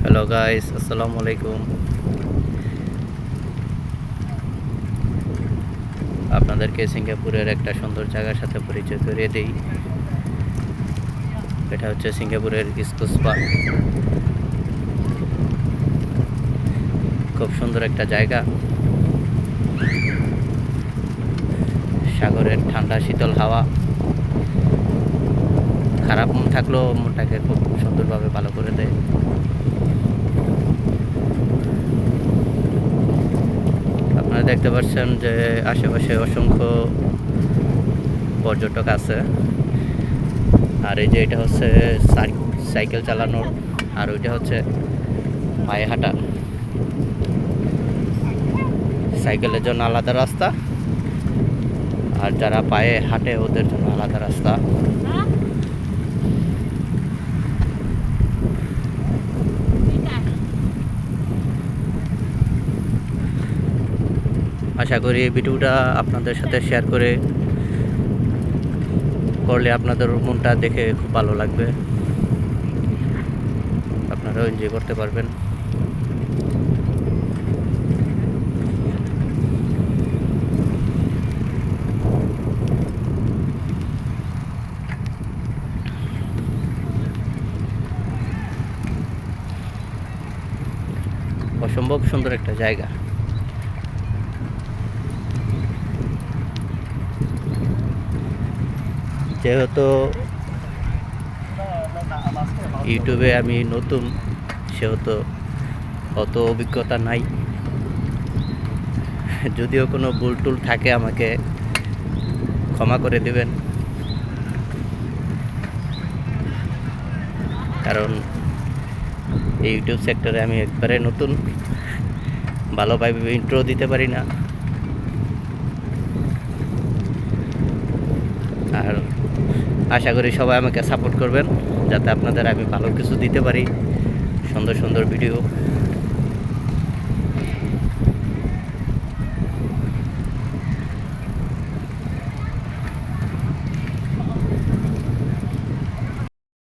Hello guys, আসসালামু আলাইকুম। আপনাদেরকে সিঙ্গাপুরের একটা সুন্দর জায়গার সাথে পরিচয় করিয়ে দিই। এটা হচ্ছে সিঙ্গাপুরের ইস্কুস পার্ক। খুব সুন্দর একটা জায়গা, সাগরের ঠান্ডা শীতল হাওয়া। খারাপ মন থাকলেও মনটাকে খুব সুন্দরভাবে ভালো করে দেয়। আপনারা দেখতে পাচ্ছেন যে আশেপাশে অসংখ্য পর্যটক আছে। আর এই যে এটা হচ্ছে সাইকেল চালানোর, আর ওইটা হচ্ছে পায়ে হাঁটা। সাইকেলের জন্য আলাদা রাস্তা, আর যারা পায়ে হাঁটে ওদের জন্য আলাদা রাস্তা। আশা করি এই ভিডিওটা আপনাদের সাথে শেয়ার করলে আপনাদের মনটা দেখে খুব ভালো লাগবে, আপনারাও এনজয় করতে পারবেন। অসম্ভব সুন্দর একটা জায়গা। যেহেতু ইউটিউবে আমি নতুন, সেহেতু অত অভিজ্ঞতা নাই। যদিও কোনো ভুল টুল থাকে আমাকে ক্ষমা করে দেবেন, কারণ এই ইউটিউব সেক্টরে আমি একবারে নতুন, ভালোভাবে ইন্ট্রো দিতে পারি না। আর আশা করি সবাই আমাকে সাপোর্ট করবেন, যাতে আপনাদের আমি ভালো কিছু দিতে পারি, সুন্দর সুন্দর ভিডিও।